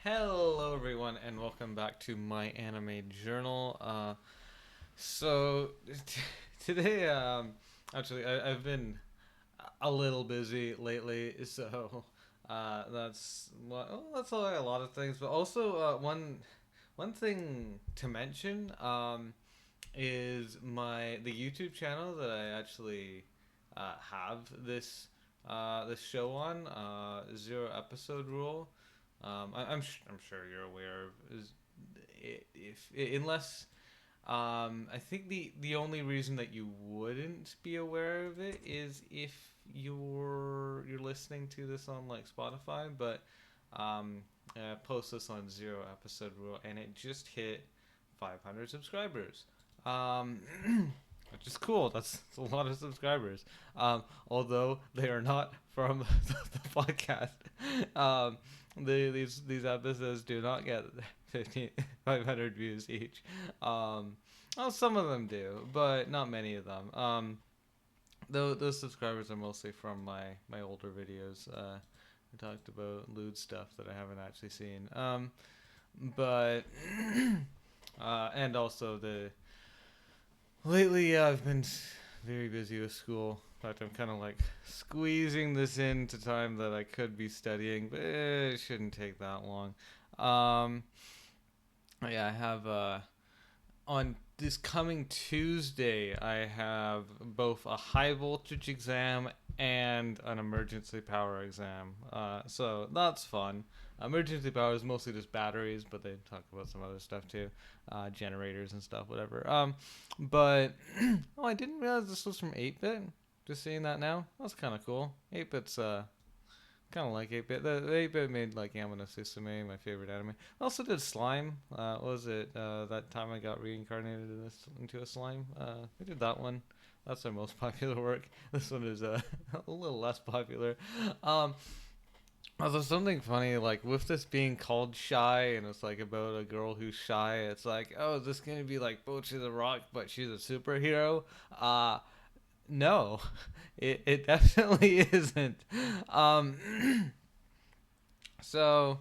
Hello, everyone, and welcome back to my anime journal. So today, I've been a little busy lately, so that's like a lot of things. But also, one thing to mention is the YouTube channel that I actually have this show on, Zero Episode Rule. I'm sure you're aware of is if unless I think the only reason that you wouldn't be aware of it is if you're listening to this on like Spotify, but I post this on Zero Episode Rule, and it just hit 500 subscribers. Um, which is cool. That's a lot of subscribers. Although they are not from the podcast. Um, these episodes do not get 500 views each. Well, some of them do, but not many of them. Though those subscribers are mostly from my older videos. We talked about lewd stuff that I haven't actually seen. But and also the lately I've been very busy with school. In fact, I'm kind of like squeezing this into time that I could be studying, but it shouldn't take that long. Um, yeah, I have on this coming Tuesday, I have both a high voltage exam and an emergency power exam. So that's fun. Emergency power is mostly just batteries, but they talk about some other stuff too, generators and stuff, whatever. But oh, I didn't realize this was from 8-bit. Just seeing that now, that's kind of cool. 8-bit's kind of like 8-bit. The 8-bit made like Yamano Susume, my favorite anime. I also did Slime. What was it? That time I got reincarnated into a slime. I did that one. That's their most popular work. This one is a little less popular. Um, Although something funny, like with this being called Shy, and it's like about a girl who's shy. It's like, oh, is this gonna be like Bocchi the Rock, but she's a superhero? No, it definitely isn't. Um, so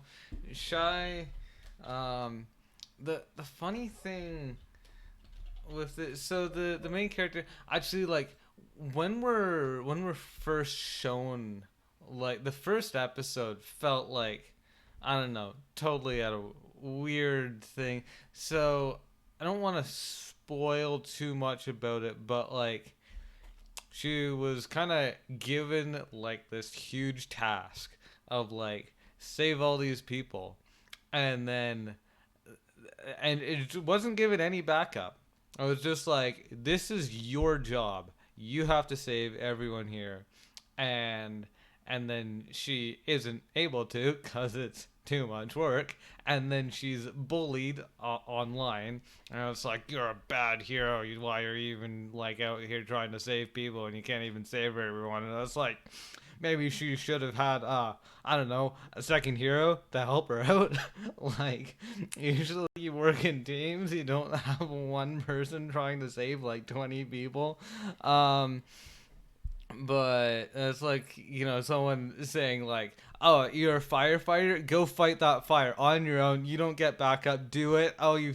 Shy, um, the funny thing with it, so the main character actually like when we're first shown, like the first episode felt like, I don't know, totally at a weird thing. So I don't want to spoil too much about it, but like she was kind of given like this huge task of like save all these people, and then and it wasn't given any backup. It was just like, this is your job. You have to save everyone here, and then she isn't able to because it's too much work, and then she's bullied online, and it's like, you're a bad hero. Why are you even like out here trying to save people and you can't even save everyone? And it's like, maybe she should have had I don't know, a second hero to help her out. Like, usually you work in teams, you don't have one person trying to save like 20 people. um but it's like, someone saying like, oh, you're a firefighter, go fight that fire on your own, you don't get backup, do it. Oh, you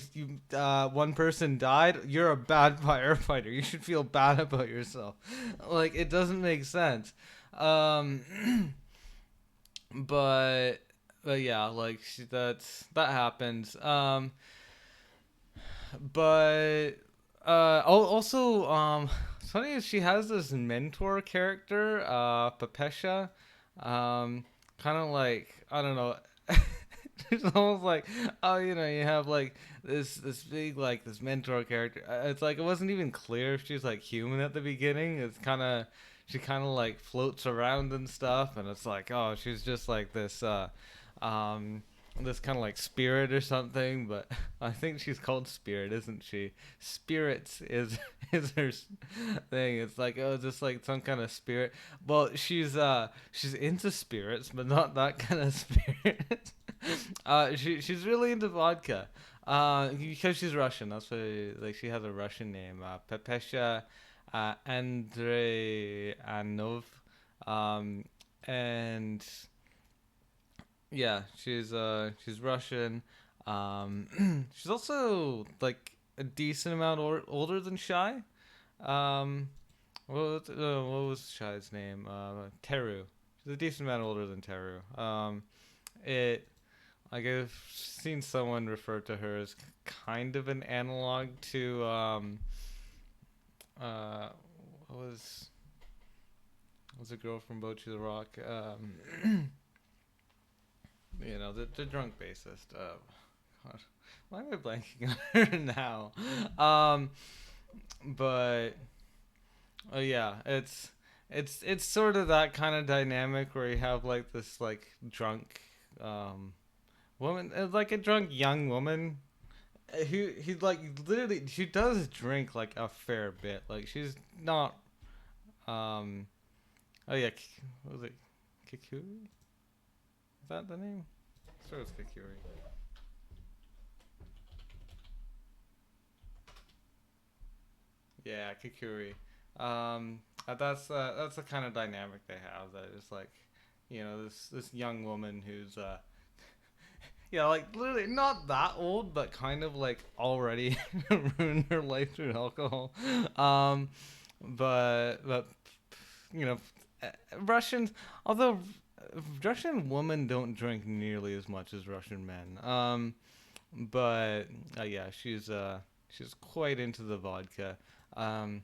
one person died, you're a bad firefighter, you should feel bad about yourself. Like, it doesn't make sense. um but yeah, like that happens. But also, it's funny, she has this mentor character, Papesha. Kind of like, I don't know. It's almost like, oh, you have like this big, like, this mentor character. It's like, it wasn't even clear if she's like human at the beginning. It's kind of, she kind of like floats around and stuff, and it's like, oh, she's just like um this kind of like spirit or something. But I think she's called Spirit, isn't she? Spirits is is her thing. It's like, oh, just like some kind of spirit. Well, she's into spirits, but not that kind of spirit. She's really into vodka. Because she's Russian. That's why, like, she has a Russian name. Pepesha Andreanov. Um, and Yeah, she's Russian. She's also like a decent amount older than Shy. Um, what was Shy's name? Teru. She's a decent amount older than Teru. It like I've seen someone refer to her as kind of an analog to uh what was a girl from Bochi the Rock. The drunk bassist. God, why am I blanking on her now? Um, but yeah, it's sort of that kind of dynamic where you have like this like drunk um woman, like a drunk young woman who like literally she does drink like a fair bit. Like she's not um oh yeah, what was it Kikuri? Is that the name? Sure, it's Kikuri. Yeah, Kikuri. That's the kind of dynamic they have. That is like, this young woman who's yeah, like literally not that old, but kind of like already ruined her life through alcohol. Um, but you know, Russians, although Russian women don't drink nearly as much as Russian men. But yeah, she's quite into the vodka. Um,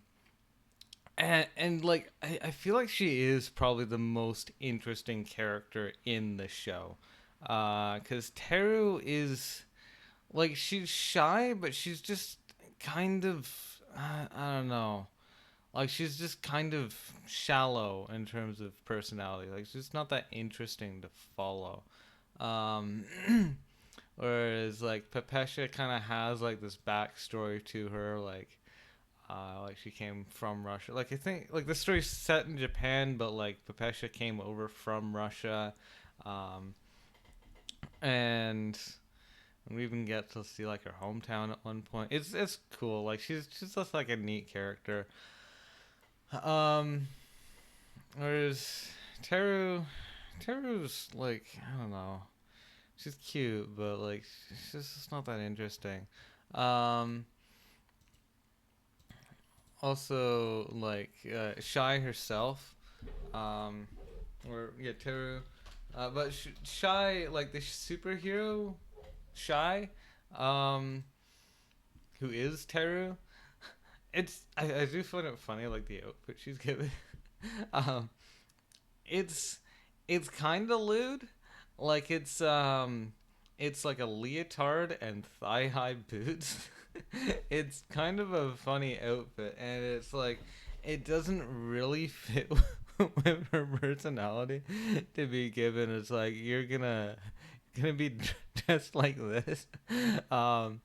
and like I feel like she is probably the most interesting character in the show. Cause Teru is like she's shy, but she's just kind of I don't know. Like she's just kind of shallow in terms of personality. Like she's not that interesting to follow. Um, Whereas like Pepesha kind of has like this backstory to her, like she came from Russia. Like I think like the story's set in Japan, but like Pepesha came over from Russia, um, and we even get to see like her hometown at one point. It's cool. Like she's just like a neat character. Um, Whereas Teru, Teru's like I don't know. She's cute, but like she's just not that interesting. Um, Also, like Shy herself, um, or yeah, Teru, but Shy, like the superhero Shy, um, who is Teru. I do find it funny, like the outfit she's given. um, it's it's kind of lewd, like it's like a leotard and thigh high boots. It's kind of a funny outfit, and it's like it doesn't really fit with her personality to be given. It's like you're gonna be dressed like this, um,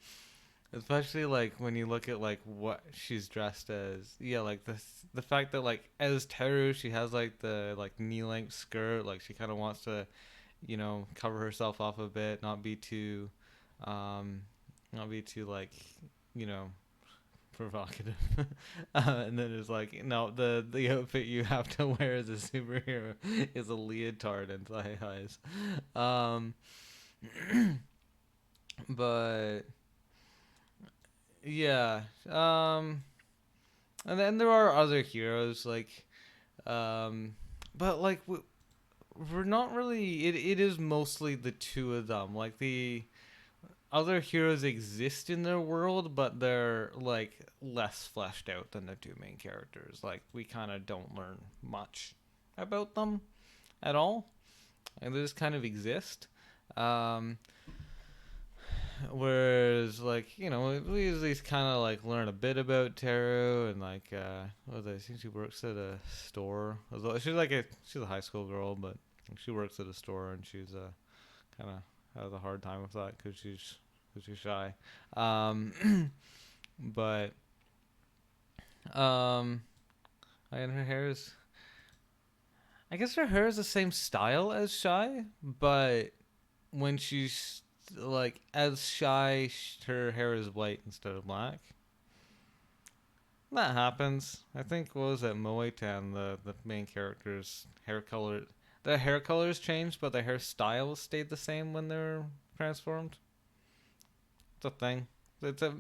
especially like when you look at like what she's dressed as. Yeah, like the fact that like as Teru, she has like the like knee length skirt. Like she kind of wants to cover herself off a bit, um, not be too like you know provocative. And then it's like, no, the outfit you have to wear as a superhero is a leotard and thigh highs. Um, but yeah, and then there are other heroes um, but like we're not really. It is mostly the two of them. Like the other heroes exist in their world, but they're like less fleshed out than the two main characters. Like we kind of don't learn much about them at all, and they just kind of exist. Um, Whereas like we at least kind of like learn a bit about Teru and like what was I think she works at a store. She's a high school girl, but she works at a store and she's kind of has a hard time with that because she's shy. Um, but um, and her hair is, I guess her hair is the same style as Shy, but when she's like as Shy, her hair is white instead of black. That happens. I think what was that Moe-tan, the main character's hair color. the hair colors changed, but the hairstyles stayed the same when they're transformed. It's a thing. It's a.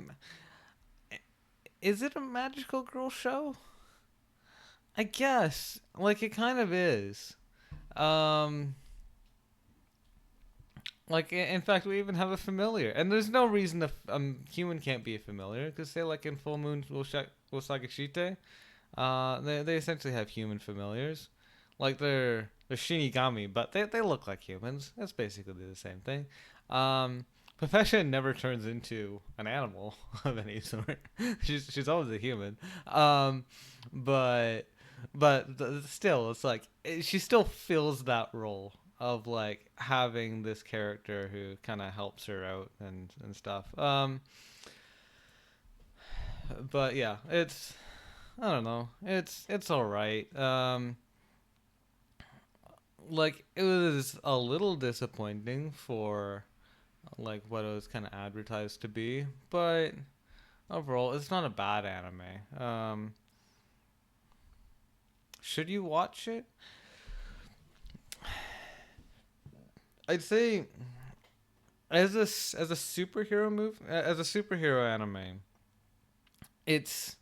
Is it a magical girl show? I guess. Like it kind of is. Um, like in fact, we even have a familiar, and there's no reason a human can't be a familiar because say like in Full Moon Osagashite, they essentially have human familiars, like they're Shinigami, but they look like humans. That's basically the same thing. Profession never turns into an animal of any sort. She's always a human. Um, but still, it's like she still fills that role of like having this character who kind of helps her out and stuff. But yeah, it's I don't know. It's all right. Like it was a little disappointing for like what it was kind of advertised to be, but overall, it's not a bad anime. Should you watch it? I'd say as a superhero as a superhero anime, it's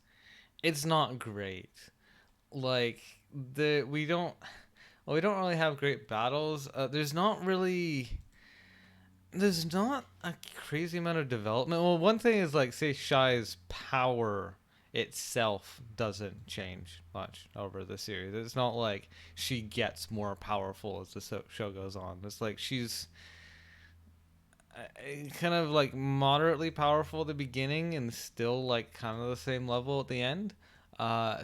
it's not great. Like the we don't really have great battles. There's not a crazy amount of development. Well, one thing is like say Shy's power itself doesn't change much over the series. It's not like she gets more powerful as the show goes on. It's like she's kind of like moderately powerful at the beginning and still like kind of the same level at the end.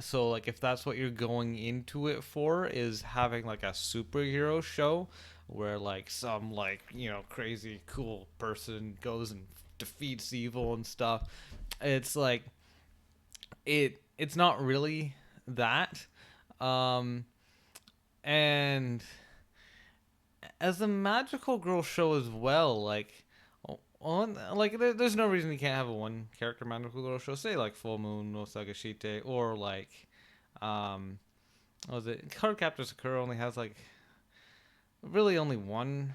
So like if that's what you're going into it for is having like a superhero show where like some like crazy cool person goes and defeats evil and stuff, it's like it's not really that. Um, and as a magical girl show as well, like there's no reason you can't have a one character magical girl show. Say like Full Moon no Sagashite or like um, what was it? Card Captor Sakura only has like really only one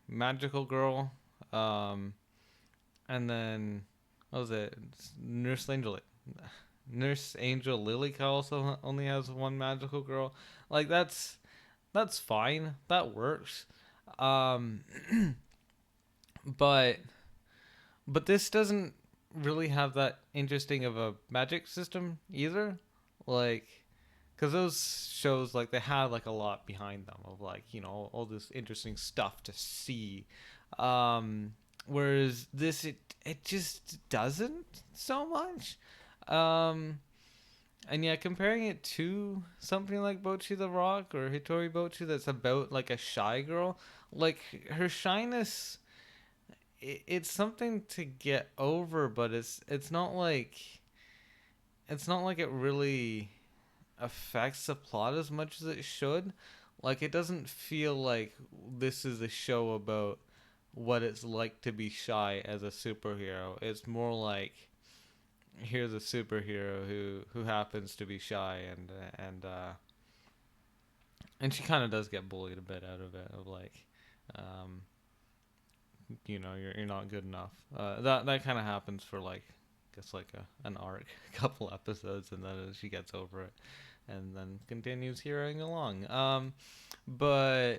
magical girl. Um, and then what was it? Nurse Angel Lilica also only has one magical girl. Like that's fine. That works. Um, but this doesn't really have that interesting of a magic system either. Like, because those shows like they had like a lot behind them of like all this interesting stuff to see. Whereas this it just doesn't so much. Um, and yeah, comparing it to something like Bochi the Rock or Hitori Bochi that's about like a shy girl, like her shyness it's something to get over, but it's not like it really affects the plot as much as it should. Like it doesn't feel like this is a show about what it's like to be shy as a superhero. It's more like here's a superhero who happens to be shy and she kind of does get bullied a bit out of it of like um you're not good enough. That kind of happens for like I guess like an arc, a couple episodes, and then she gets over it, and then continues hearing along. But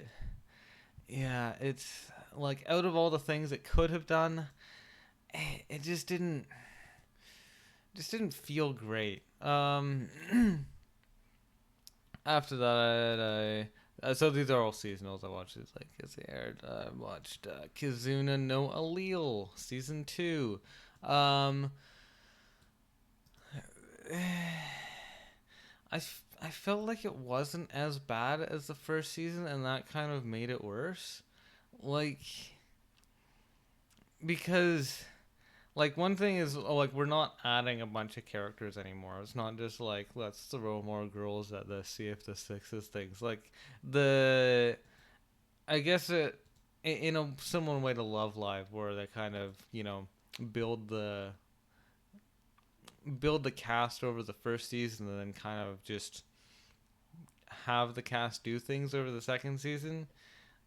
yeah, it's like out of all the things it could have done, it just didn't feel great. After that, so these are all seasonals. I watched these like as they aired. I watched Kizuna no Allele season 2. Um, I felt like it wasn't as bad as the first season, and that kind of made it worse. Like because like one thing is like we're not adding a bunch of characters anymore. It's not just like let's throw more girls at the see if this fixes things. Like the I guess it in a similar way to Love Live, where they kind of build the build the cast over the first season, and then kind of just have the cast do things over the second season,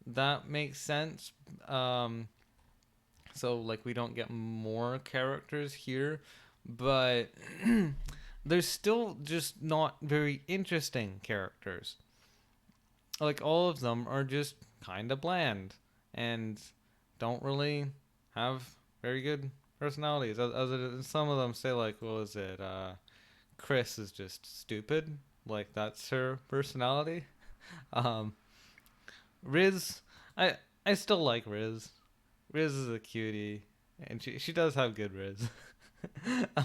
that makes sense. So like we don't get more characters here, but there's still just not very interesting characters. Like all of them are just kind of bland and don't really have very good personalities. Some of them say like, what was it? Chris is just stupid. Like that's her personality. Um, Riz, I still like Riz. Riz is a cutie, and she does have good Riz.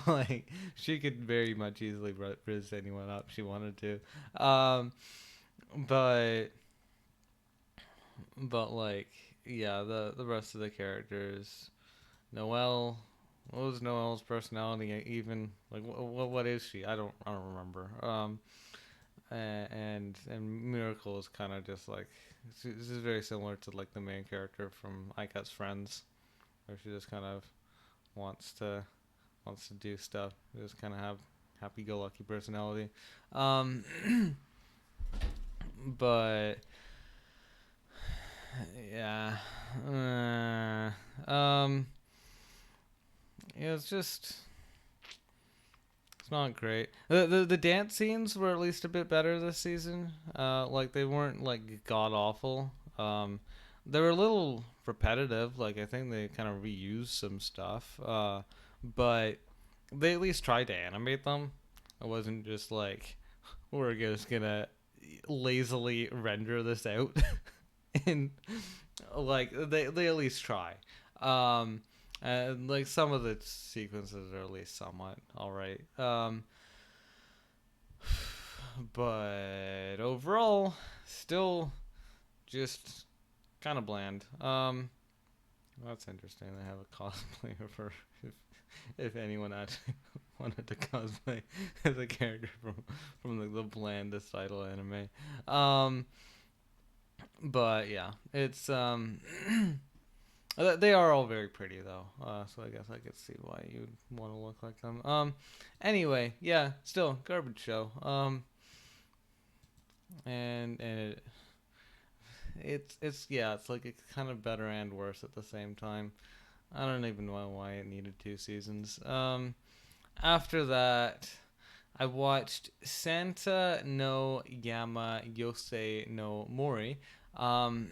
Like she could very much easily Riz anyone up if she wanted to. But like yeah, the rest of the characters, Noelle. What was Noelle's personality even? Like what is she? I don't remember. And Miracle is kind of just like this is very similar to like the main character from Aikat's Friends, where she just kind of wants to do stuff. Just kind of have happy-go-lucky personality. Um, but yeah, yeah, it's not great. The dance scenes were at least a bit better this season. Like they weren't like god awful. They were a little repetitive. Like I think they kind of reused some stuff. But they at least tried to animate them. It wasn't just like we're just gonna lazily render this out. And like they at least try. And like some of the sequences are at least somewhat all right. But overall, still just kind of bland. That's interesting. They have a cosplayer for if anyone actually wanted to cosplay as a character from the blandest idol anime. But yeah, it's they are all very pretty though. So I guess I could see why you'd want to look like them. Anyway, yeah, still garbage show. And it's yeah, it's like it's kind of better and worse at the same time. I don't even know why it needed 2 seasons. After that, I watched Santa no Yama Yosei no Mori. Um,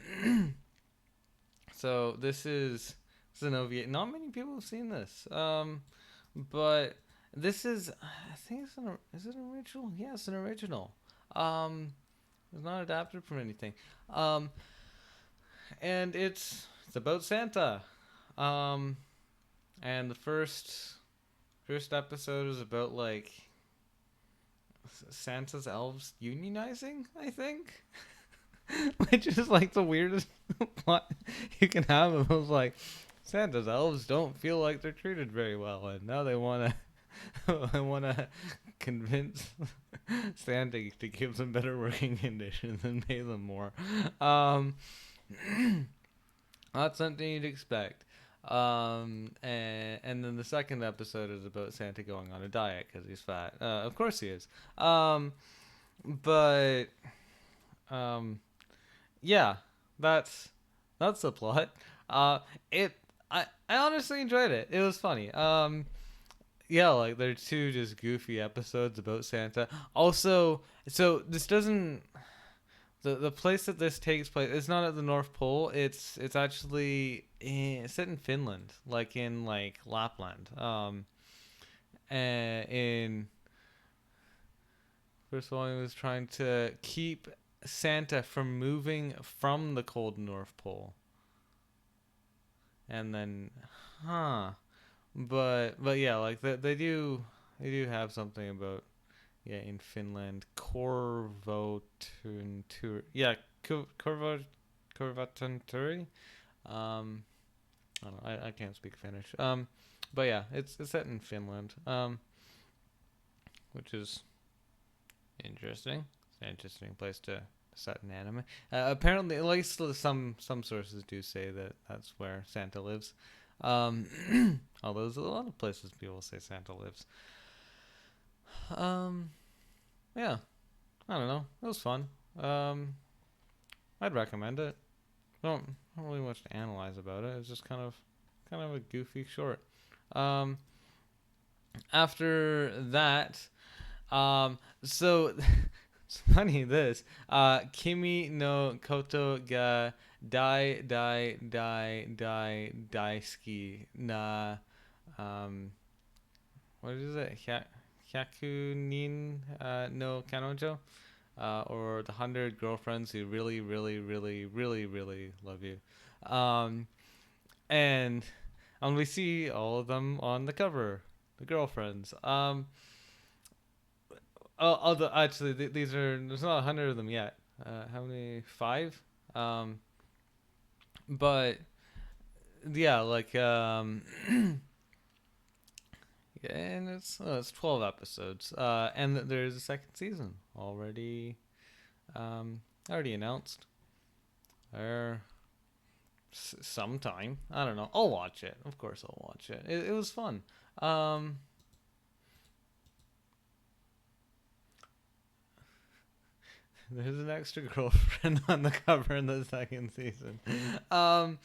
so this is an OVA. Not many people have seen this. But this is I think is it an original? Yeah, it's an original. Um, it's not adapted from anything. Um, and it's about Santa. Um, and the first episode is about like Santa's elves unionizing, I think. Which is like the weirdest plot you can have. It was like Santa's elves don't feel like they're treated very well, and now they wanna I wanna convince Santa to give them better working conditions and pay them more. Um, Not something you'd expect. And then the second episode is about Santa going on a diet because he's fat. Of course he is. But yeah, that's the plot. It I honestly enjoyed it. It was funny. Yeah, like they're two just goofy episodes about Santa. Also, so this doesn't the place that this takes place, it's not at the North Pole. It's actually it's set in Finland, like in like Lapland. And in first of all, he was trying to keep Santa from moving from the cold North Pole. And then, but yeah, like they do have something about yeah in Finland Korvotuntur yeah Korvotunturi. I don't know, I can't speak Finnish. But yeah, it's set in Finland. Which is interesting. It's an interesting place to set an anime. Apparently, at least some sources do say that that's where Santa lives. Although there's a lot of places people say Santa lives. Yeah, I don't know. It was fun. Um, I'd recommend it. Don't really much to analyze about it. It's just kind of a goofy short. Um, After that, so it's funny this. Kimi no Koto ga Daidaidaidaidaisuki na um what is it? Hyakunin no Kanojo, or the 100 girlfriends who really, really, really, really, really love you. Um, and we see all of them on the cover, the girlfriends. Actually, these are there's not 100 of them yet. How many? Five. Um, but yeah, like yeah, and it's 12 episodes. And there's a second season already. Already announced. Or sometime. I don't know. I'll watch it. Of course, I'll watch it. It was fun. Um, there's an extra girlfriend on the cover in the second season. Um,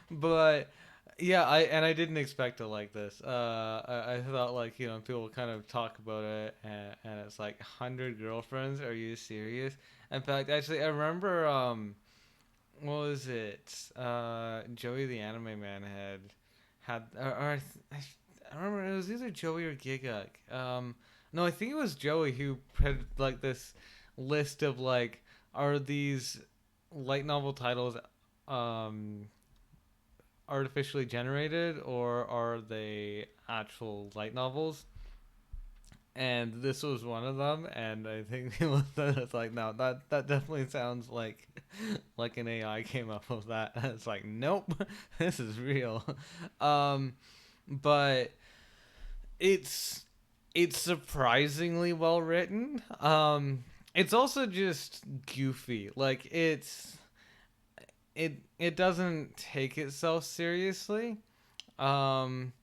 but yeah, I didn't expect to like this. I thought like people kind of talk about it, and it's like 100 girlfriends. Are you serious? In fact, actually, I remember what was it? Joey the Anime Man I remember it was either Joey or Giguk. No, I think it was Joey who had like this list of like, are these light novel titles um artificially generated or are they actual light novels? And this was one of them, and I think it was it's like, no, that definitely sounds like an AI came up with that. It's like, nope, this is real. um but it's surprisingly well written. It's also just goofy. Like it doesn't take itself seriously. Um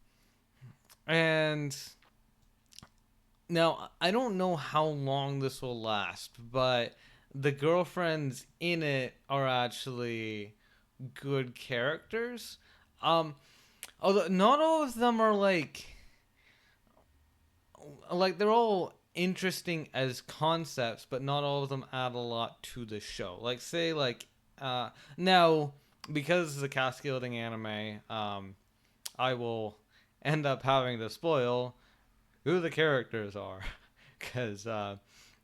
and Now, I don't know how long this will last, but the girlfriends in it are actually good characters. Um, Although not all of them are like they're all interesting as concepts, but not all of them add a lot to the show. Like say now because the cascading anime, I will end up having to spoil who the characters are, because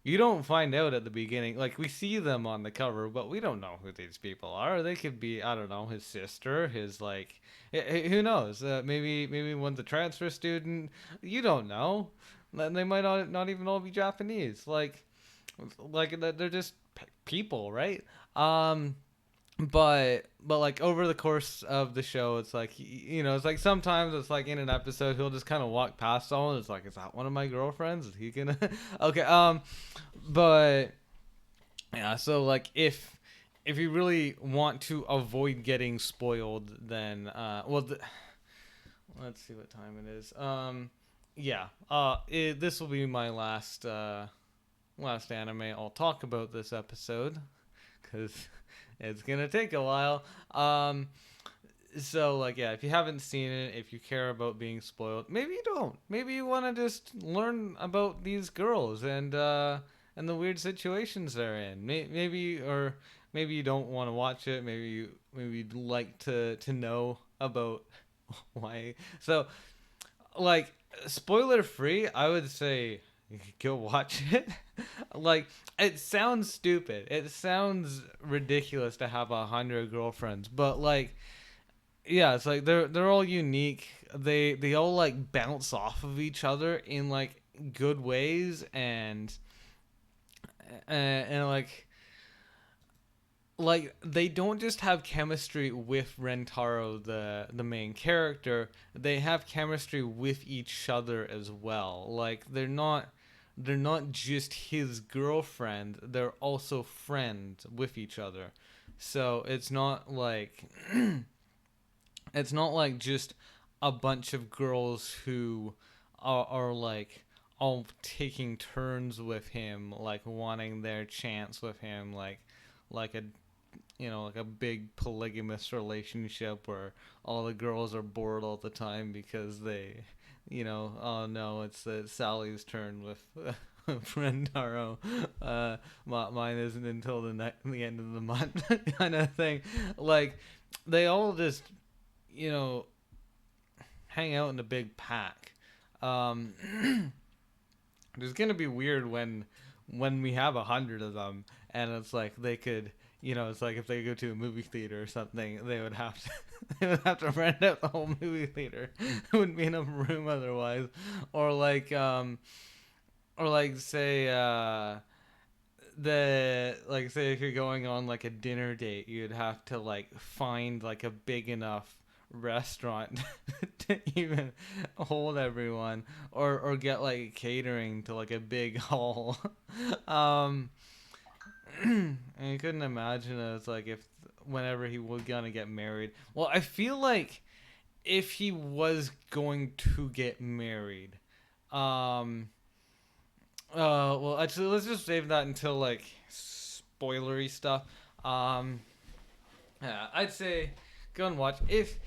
you don't find out at the beginning. Like we see them on the cover, but we don't know who these people are. They could be, I don't know, his sister, his like who knows? Maybe one's a transfer student. You don't know. They might not even all be Japanese. They're just people, right? But like over the course of the show, it's like it's like sometimes it's like in an episode he'll just kind of walk past someone. It's like, is that one of my girlfriends? Is he gonna okay? But yeah, so like if you really want to avoid getting spoiled, then let's see what time it is. Yeah, this will be my last anime I'll talk about this episode, because it's gonna take a while. So like, yeah, if you haven't seen it, if you care about being spoiled, maybe you don't. Maybe you want to just learn about these girls and the weird situations they're in. Maybe you don't want to watch it. Maybe you'd like to know about why. So like, spoiler free, I would say go watch it. Like, it sounds stupid. It sounds ridiculous to have 100 girlfriends, but like, yeah, it's like they're all unique. They all like bounce off of each other in like good ways, and like they don't just have chemistry with Rentaro, the main character. They have chemistry with each other as well. Like they're not just his girlfriend, they're also friends with each other. So it's not like it's not like just a bunch of girls who are like all taking turns with him, like wanting their chance with him, like a like a big polygamous relationship where all the girls are bored all the time because they, oh no, it's Sally's turn with Rendaro. Mine isn't until the end of the month, kind of thing. Like, they all just, you know, hang out in a big pack. Um, it's gonna be weird when we have 100 of them, and it's like they could, it's like if they go to a movie theater or something, they would have to they would have to rent out the whole movie theater. It wouldn't be enough room otherwise, or like say say if you're going on like a dinner date, you'd have to like find like a big enough restaurant to even hold everyone, or get like catering to like a big hall. um and you couldn't imagine it. It's like if whenever he was gonna get married, well, I feel like if he was going to get married, um well, actually, let's just save that until like spoilery stuff. Um, yeah, I'd say go and watch if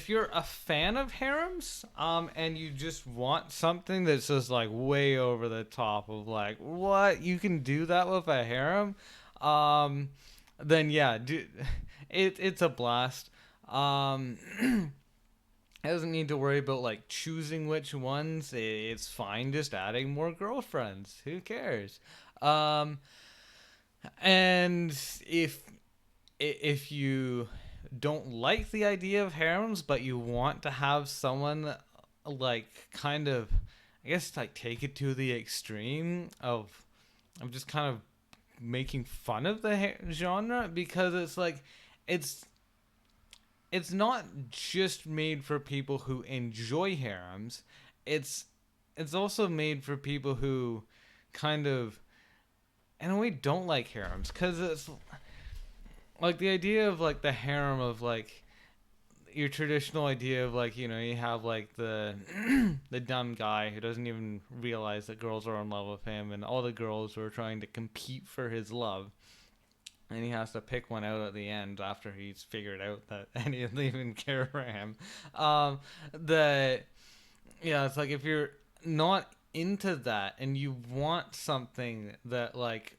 you're a fan of harems, and you just want something that's just like way over the top of like what you can do that with a harem, then yeah, it's a blast. Um. Doesn't need to worry about like choosing which ones. It's fine just adding more girlfriends. Who cares? Um, and if you don't like the idea of harems, but you want to have someone like kind of, I guess, like take it to the extreme of just kind of making fun of the genre, because it's like it's not just made for people who enjoy harems. It's also made for people who kind of, in a way, don't like harems, because it's like the idea of like the harem of like your traditional idea of like, you have like the the dumb guy who doesn't even realize that girls are in love with him, and all the girls who are trying to compete for his love, and he has to pick one out at the end after he's figured out that any of them even care for him. That Yeah, it's like if you're not into that and you want something that like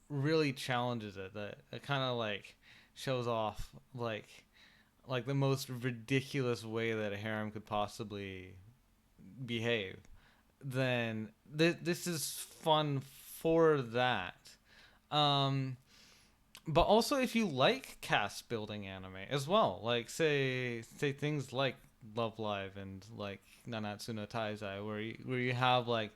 really challenges it, that it kind of like shows off like the most ridiculous way that a harem could possibly behave, then this is fun for that. Um, but also if you like cast building anime as well, like say things like Love Live and like Nanatsu no Taizai, where you have like,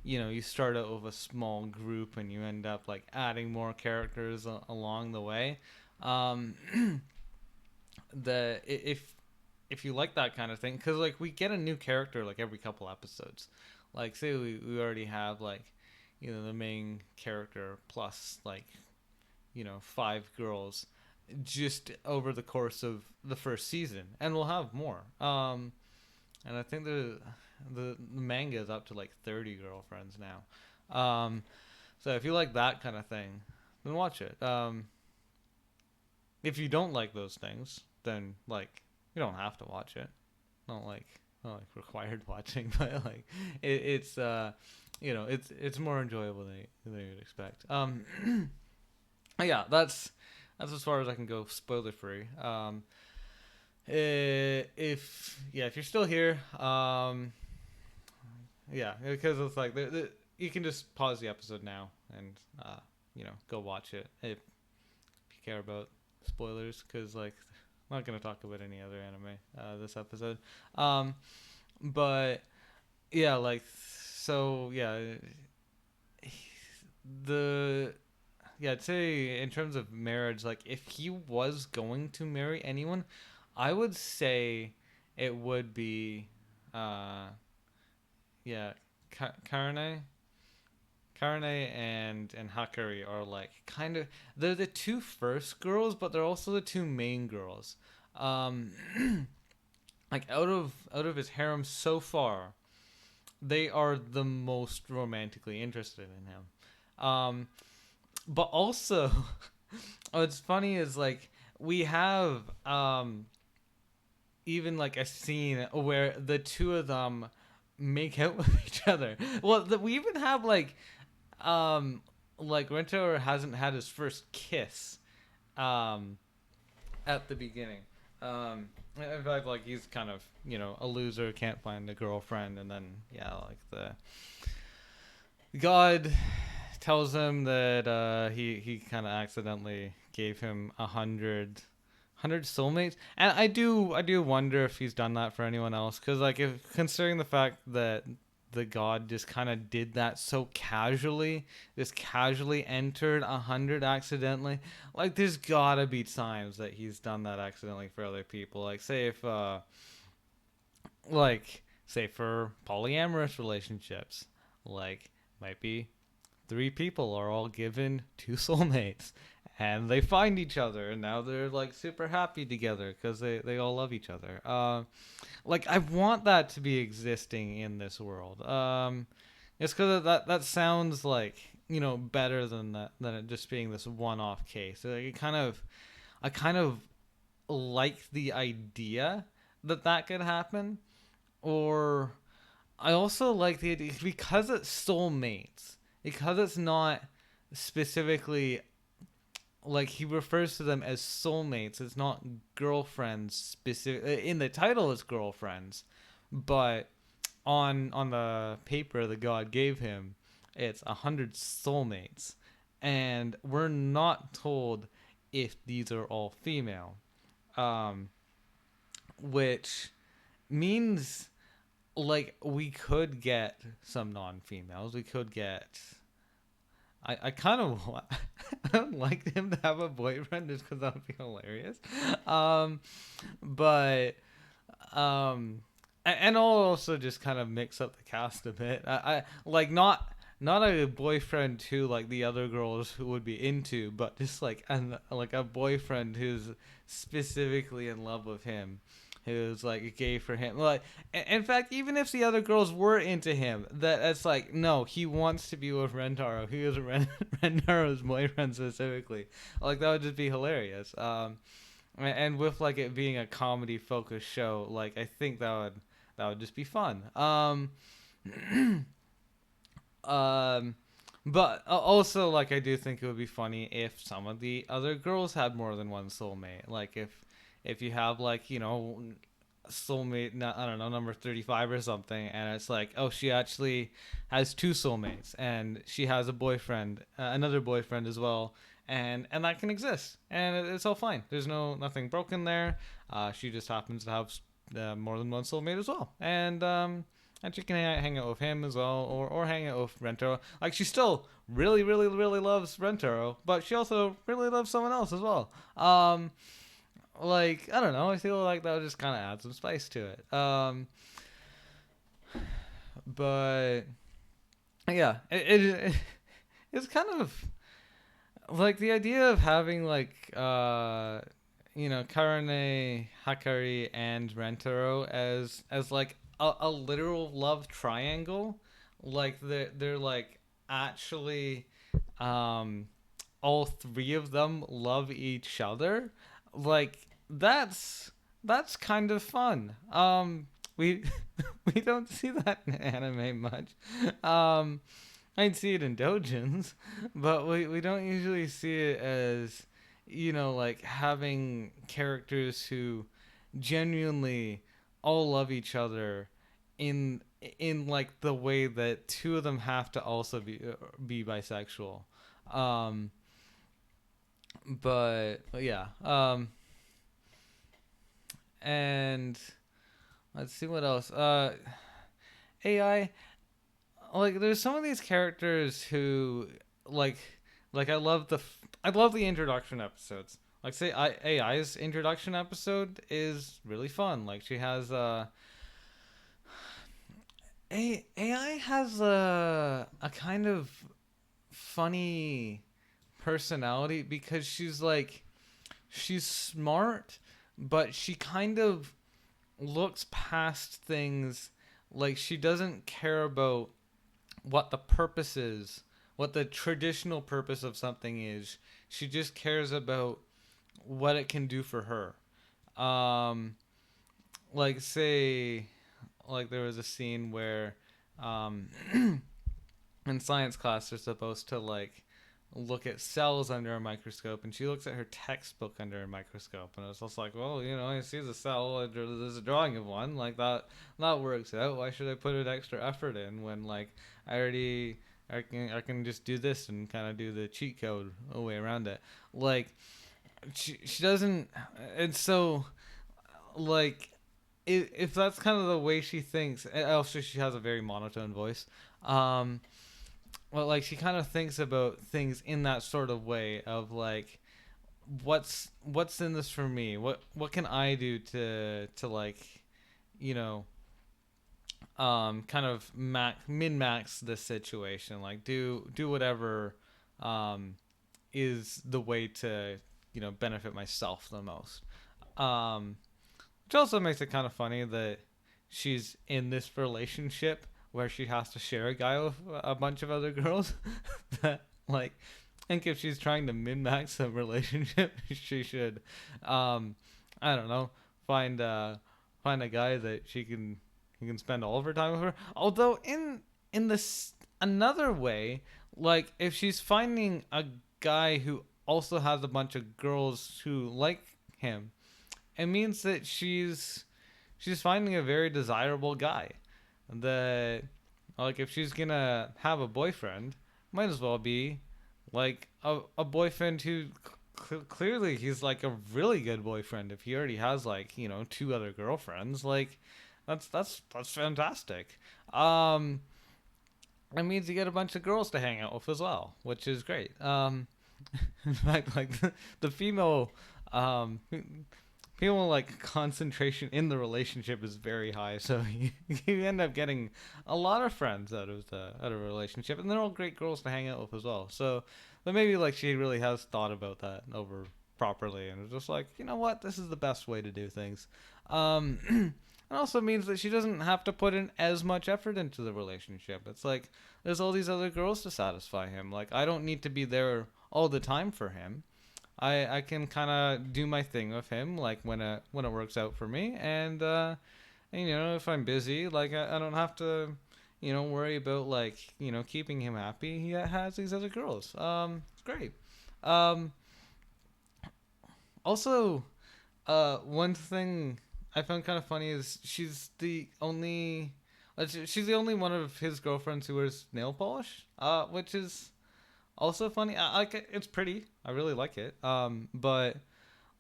you start out with a small group and you end up like adding more characters along the way. Um, if you like that kind of thing, because like we get a new character like every couple episodes. Like say we already have like, the main character plus like, 5 girls just over the course of the first season, and we'll have more. And I think the manga is up to like 30 girlfriends now. So if you like that kind of thing, then watch it. If you don't like those things, then like you don't have to watch it. Not like required watching, but like it's more enjoyable than you'd expect. Yeah, that's as far as I can go spoiler free. If you're still here, yeah, because it's like you can just pause the episode now and go watch it if you care about spoilers, because like I'm not gonna talk about any other anime this episode. But yeah, like so yeah, the I'd say in terms of marriage, like if he was going to marry anyone, I would say it would be, yeah, Karane. Karane and Hakari are like kind of, they're the two first girls, but they're also the two main girls. Um, like out of his harem so far, they are the most romantically interested in him. But also, what's funny is like we have even like a scene where the two of them make out with each other. Well, we even have like Rento hasn't had his first kiss um at the beginning. In fact, like he's kind of a loser, can't find a girlfriend, and then like the God tells him that he kind of accidentally gave him 100 soulmates, and I do wonder if he's done that for anyone else, because like if considering the fact that the god just kind of did that so casually, just casually entered 100 accidentally, like there's gotta be times that he's done that accidentally for other people, like say if say for polyamorous relationships, like might be 3 people are all given 2 soulmates, and they find each other, and now they're like super happy together because they all love each other. Like I want that to be existing in this world. It's because that sounds like better than it just being this one-off case. Like I kind of like the idea that could happen, or I also like the idea because it's soulmates, because it's not specifically like he refers to them as soulmates. It's not girlfriends specific. In the title, it's girlfriends, but on the paper the god gave him, it's 100 soulmates, and we're not told if these are all female, which means like we could get some non-females. We could get. I kind of I would like him to have a boyfriend just because that would be hilarious. But and I'll also just kind of mix up the cast a bit. I like not a boyfriend who like the other girls who would be into, but just like a boyfriend who's specifically in love with him, who's like gay for him. Like, in fact, even if the other girls were into him, it's like no, he wants to be with Rentaro. He is Rentaro's boyfriend specifically. Like that would just be hilarious. And with like it being a comedy focused show, like I think that would just be fun. But also like I do think it would be funny if some of the other girls had more than one soulmate. Like if you have like soulmate, I don't know, number 35 or something, and it's like, oh, she actually has 2 soulmates, and she has a boyfriend, another boyfriend as well, and that can exist, and it's all fine. There's nothing broken there. She just happens to have more than one soulmate as well, and she can hang out with him as well, or hang out with Rentaro. Like she still really, really, really loves Rentaro, but she also really loves someone else as well. Like I don't know, I feel like that would just kind of add some spice to it. But yeah, it's kind of like the idea of having like Karane, Hakari, and Rentaro as like a literal love triangle. Like they're like actually all 3 of them love each other. Like that's kind of fun. We we don't see that in anime much. I'd see it in dojins, but we don't usually see it as like having characters who genuinely all love each other in like the way that 2 of them have to also be bisexual. But yeah, and let's see what else. AI, like there's some of these characters who like I love the introduction episodes. Like say AI's introduction episode is really fun. Like she has AI has a kind of funny personality because she's smart, but she kind of looks past things like she doesn't care about what the purpose is, what the traditional purpose of something is. She just cares about what it can do for her. Um, like say, like there was a scene where, um, in science class they're supposed to like look at cells under a microscope, and she looks at her textbook under a microscope, and it's just like, well, I see the cell, there's a drawing of one, like that works out. Why should I put an extra effort in when like I already I can just do this and kind of do the cheat code way around it. Like she doesn't, and so like if that's kind of the way she thinks, and also she has a very monotone voice. um well, like she kind of thinks about things in that sort of way of like, what's in this for me, what can I do to like, you know kind of min max this situation, like do whatever is the way to benefit myself the most. um which also makes it kind of funny that she's in this relationship where she has to share a guy with a bunch of other girls. That, like, I think if she's trying to min max a relationship, she should, I don't know, find find a guy that he can spend all of her time with her. Although in this another way, like if she's finding a guy who also has a bunch of girls who like him, it means that she's finding a very desirable guy. That, like, if she's gonna have a boyfriend, might as well be like a boyfriend who clearly he's like a really good boyfriend. If he already has like two other girlfriends, like that's fantastic. Um, it means you get a bunch of girls to hang out with as well, which is great. In fact, like the female um people like concentration in the relationship is very high, so you end up getting a lot of friends out of a relationship, and they're all great girls to hang out with as well. So but maybe like she really has thought about that over properly, and it's just like, you know what, this is the best way to do things. It also means that she doesn't have to put in as much effort into the relationship. It's like there's all these other girls to satisfy him. Like I don't need to be there all the time for him. I can kind of do my thing with him, like when it works out for me, and if I'm busy, like I don't have to worry about like keeping him happy. He has these other girls. It's great. Um, Also, one thing I found kind of funny is she's the only one of his girlfriends who wears nail polish. Which is also funny. I like it. It's pretty. I really like it. But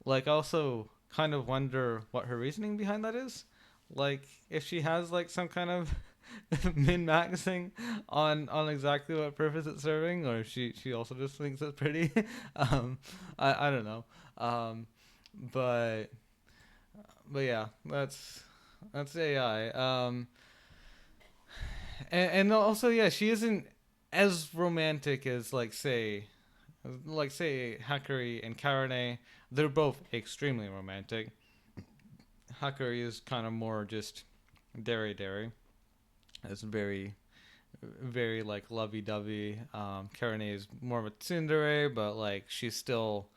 like, I also kind of wonder what her reasoning behind that is. Like, if she has like some kind of min maxing on exactly what purpose it's serving, or if she also just thinks it's pretty. I don't know. Um, but but yeah, that's AI. And also, yeah, she isn't as romantic as like say Hakari and Karane. They're both extremely romantic. Hakari is kind of more just dairy. It's very like lovey dovey. Karane is more of a tsundere, but like she's still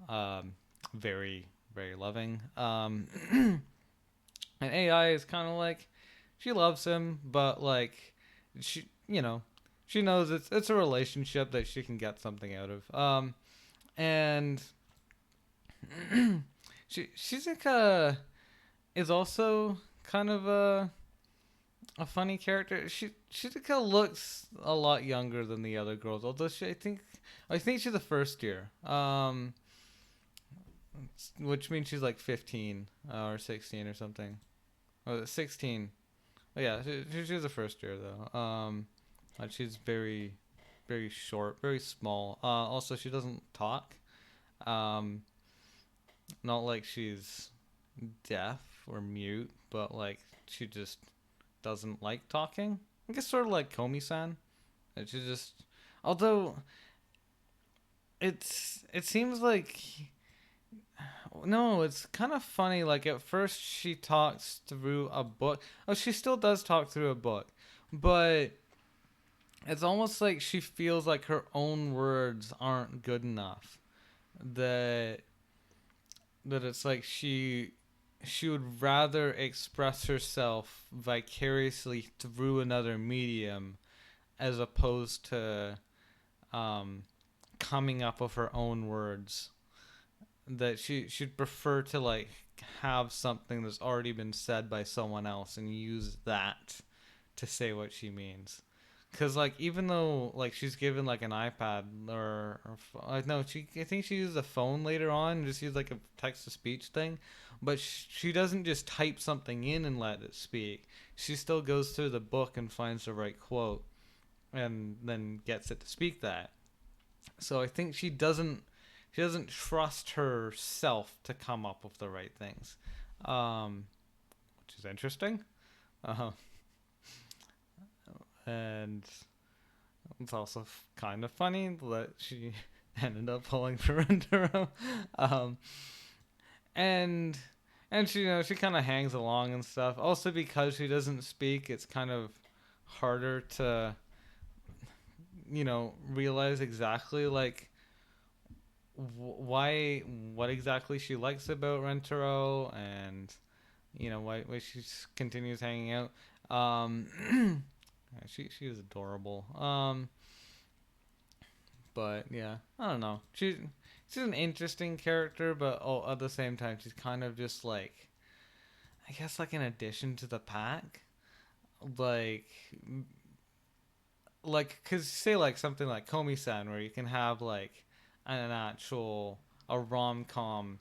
um, very loving. And AI is kind of like she loves him, but like she knows it's a relationship that she can get something out of. And Shizuka is also kind of a funny character. Shizuka looks a lot younger than the other girls, although I think she's a first year. Which means she's like 15 or 16 or something. Oh, 16. Oh, yeah, she's a first year though. She's very short, very small. Also, she doesn't talk. Um, Not like she's deaf or mute, but like she just doesn't like talking. I guess sort of like Komi-san. She just, although it seems like No, it's kind of funny. Like at first, she talks through a book. Oh, she still does talk through a book, but it's almost like she feels like her own words aren't good enough. That it's like she would rather express herself vicariously through another medium as opposed to um, coming up with her own words. That she'd prefer to like have something that's already been said by someone else and use that to say what she means. Cause like even though like she's given like an iPad or no, I think she used a phone later on and just used like a text to speech thing, but she doesn't just type something in and let it speak. She still goes through the book and finds the right quote and then gets it to speak that. So I think she doesn't trust herself to come up with the right things, um, which is interesting. Uh, and it's also kind of funny that she ended up pulling for Rentaro. Um, and she she kind of hangs along and stuff. Also because she doesn't speak, it's kind of harder to realize exactly like why what exactly she likes about Rentaro and why she continues hanging out. She is adorable. But yeah, I don't know. She's an interesting character, but at the same time, she's kind of just like I guess like an addition to the pack. Like cause say like something like Komi-san, where you can have like an actual a rom com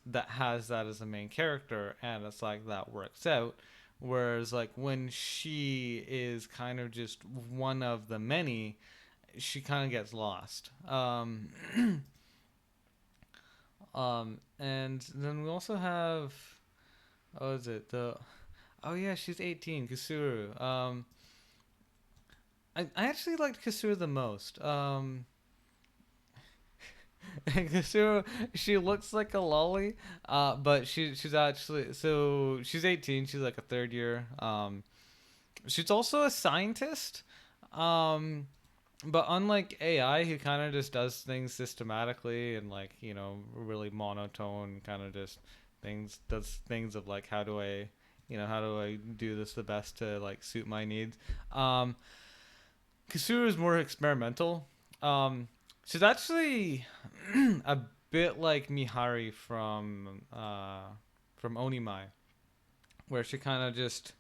that has that as the main character, and it's like that works out. Whereas like when she is kind of just one of the many, she kind of gets lost. And then we also have oh is it the oh yeah she's 18 Kusuru. I actually liked Kusuru the most. Kusuru, she looks like a lolly, but she's actually so she's 18. She's like a third year. She's also a scientist. Um, but unlike AI, who kind of just does things systematically and like really monotone, kind of just does things of like how do I do this the best to like suit my needs. Um, Kasuru is more experimental. She's actually a bit like Mihari from Onimai, where she kind of just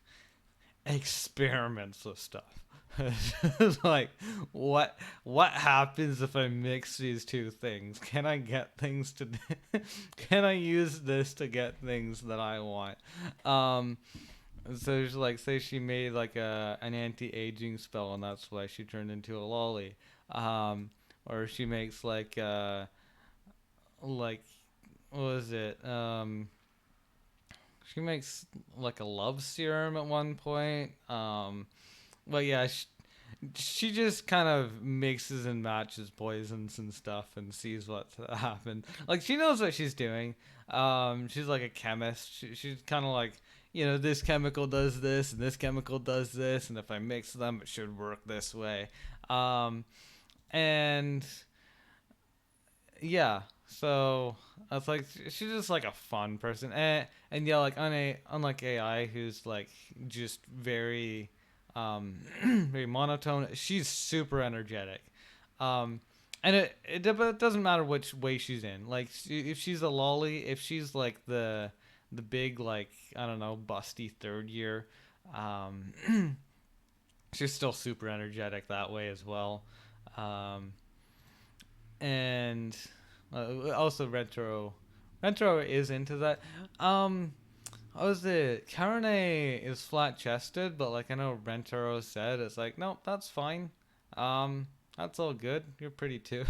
experiments with stuff. It's like what happens if I mix these two things? Can I get things to can I use this to get things that I want? Um so she's like say she made like an anti-aging spell and that's why she turned into a lolly. Or she makes like what was it? She makes like a love serum at one point. But yeah, she just kind of mixes and matches poisons and stuff and sees what happens. Like she knows what she's doing. She's like a chemist. She's kind of like this chemical does this and this chemical does this, and if I mix them, it should work this way. And yeah, so it's like she's just like a fun person, and yeah, like unlike AI, who's like just very very monotone. She's super energetic, um, and but it doesn't matter which way she's in. Like if she's a lolly, if she's like the big like I don't know busty third year, um, she's still super energetic that way as well. Um, and also Rentaro is into that. What was it? Karane is flat chested, but like I know Rentaro said, it's like nope, that's fine. That's all good. You're pretty too.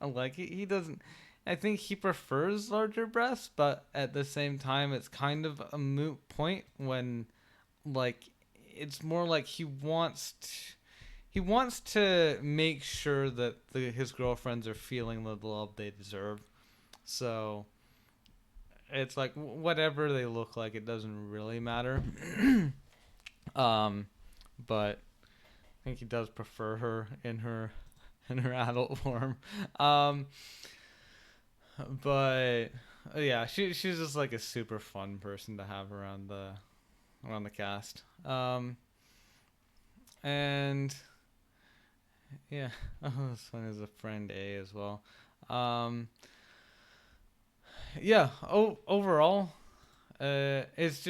I'm like he doesn't. I think he prefers larger breasts, but at the same time, it's kind of a moot point when like it's more like he wants to make sure that his girlfriends are feeling the love they deserve. So it's like whatever they look like, it doesn't really matter. But I think he does prefer her in her adult form. Um, but yeah, she's just like a super fun person to have around the cast. And yeah, oh, this one is a friend A as well. Um, yeah. Overall, it's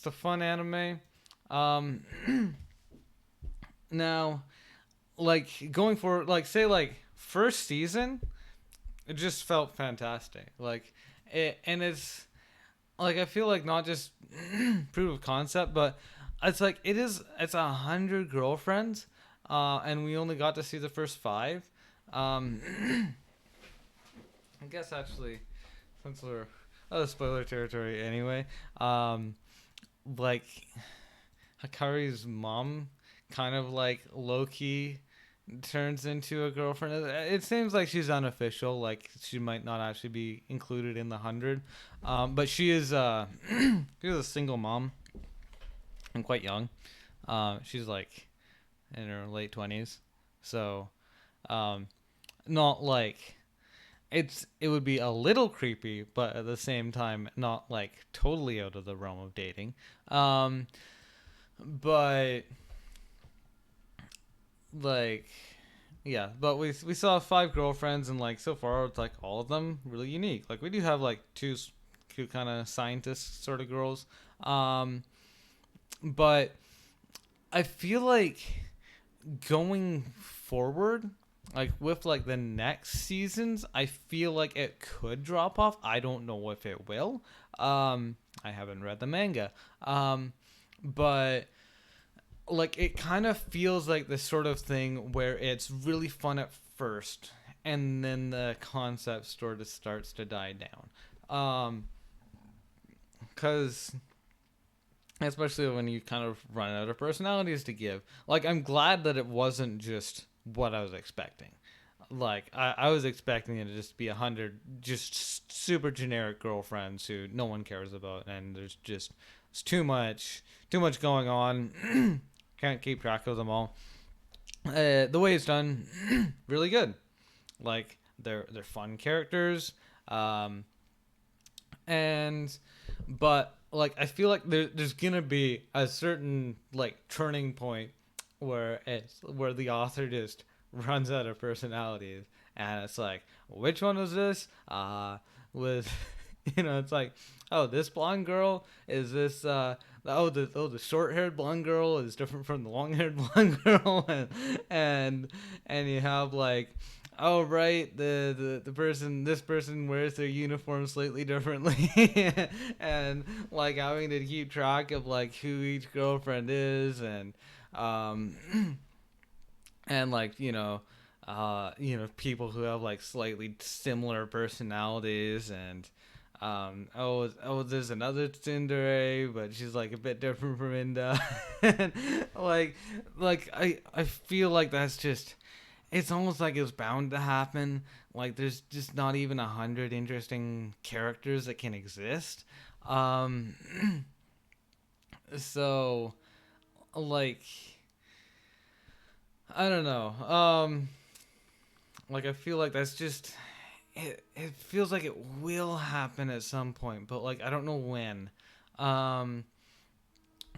a fun anime. Um, now, like going for like say like first season, it just felt fantastic. Like and it's like I feel like not just proof of concept, but it's 100 girlfriends, and we only got to see the first five. Um, I guess actually, since we're spoiler territory anyway, like Hakari's mom kind of like low key turns into a girlfriend. It seems like she's unofficial, like she might not actually be included in the 100. But she is she's a single mom and quite young. She's like in her late 20s, so um, not like it would be a little creepy, but at the same time not like totally out of the realm of dating. Um, but like yeah, but we saw five girlfriends, and like so far it's like all of them really unique. Like we do have like two kind of scientist sort of girls, um, but I feel like going forward, like with like the next seasons, I feel like it could drop off. I don't know if it will. I haven't read the manga, but like it kind of feels like this sort of thing where it's really fun at first and then the concept sort of starts to die down, because especially when you kind of run out of personalities to give. Like I'm glad that it wasn't just what I was expecting. Like I was expecting it to just be 100 just super generic girlfriends who no one cares about, and there's just it's too much going on. Can't keep track of them all. The way it's done, really good. Like they're fun characters, um, and but like I feel like there's gonna be a certain like turning point where the author just runs out of personalities, and it's like which one is this? With it's like oh this blonde girl is this the short haired blonde girl is different from the long haired blonde girl, and you have like oh right the person this person wears their uniform slightly differently and like having to keep track of like who each girlfriend is, um and like people who have like slightly similar personalities, and there's another tsundere, but she's like a bit different from Inda. And I feel like that's just it's almost like it's bound to happen. Like there's just not even 100 interesting characters that can exist. Um, so like I don't know. Like I feel like that's just it feels like it will happen at some point, but like I don't know when. Um,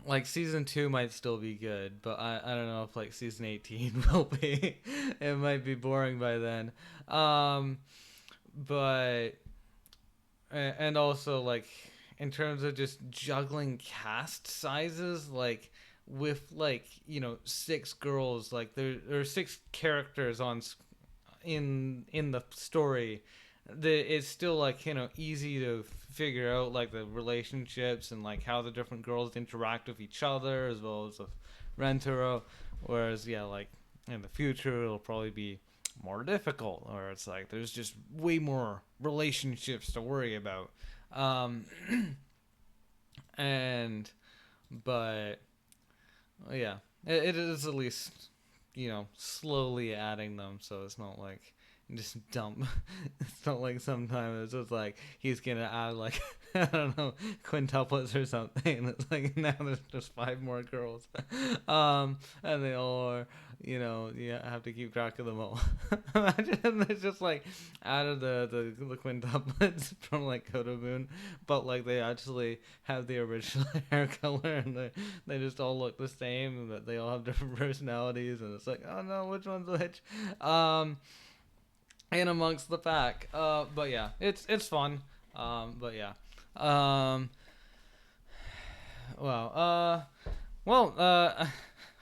like season 2 might still be good, but I don't know if like season 18 will be. It might be boring by then. Um, but and also like in terms of just juggling cast sizes, like with like six girls, like there are six characters in the story, it's still like easy to figure out like the relationships and like how the different girls interact with each other as well as with Rentaro. Whereas yeah, like in the future it'll probably be more difficult, or it's like there's just way more relationships to worry about. um and but yeah, it is at least slowly adding them, so it's not like just dump. It's not like sometimes it's just like he's gonna add like I don't know, quintuplets or something. It's like now there's just five more girls, and they all are, you have to keep track of them all. Imagine it's just like out of the quintuplets from like Koto Moon, but like they actually have the original hair color and they just all look the same, but they all have different personalities, and it's like, oh no, which one's which? In amongst the pack. But yeah, it's fun. But yeah. Um, well,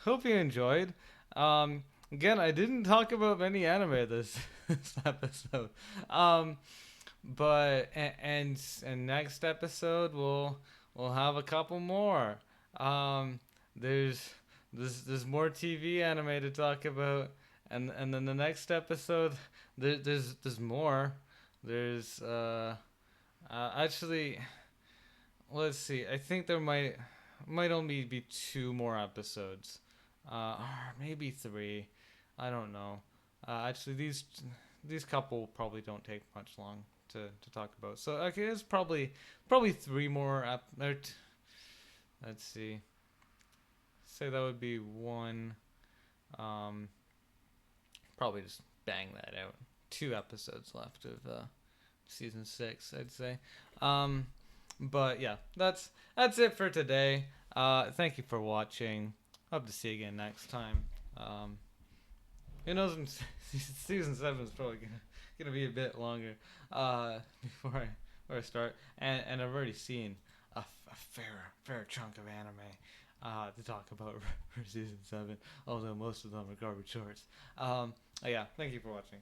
hope you enjoyed. Again, I didn't talk about many anime this episode. Um, but and next episode we'll have a couple more. Um, there's there's more TV anime to talk about, and then the next episode there's more. There's actually, let's see. I think there might only be two more episodes, or maybe three. I don't know. Actually, these couple probably don't take much long to talk about. So okay, it's probably three more. Let's see. Say that would be one. Um, Probably just bang that out. Two episodes left of season 6, I'd say. But yeah, that's it for today. Thank you for watching. Hope to see you again next time. Who knows? Season 7 is probably gonna be a bit longer. Before I start, and I've already seen a fair chunk of anime to talk about for season 7. Although most of them are garbage shorts. Yeah, thank you for watching.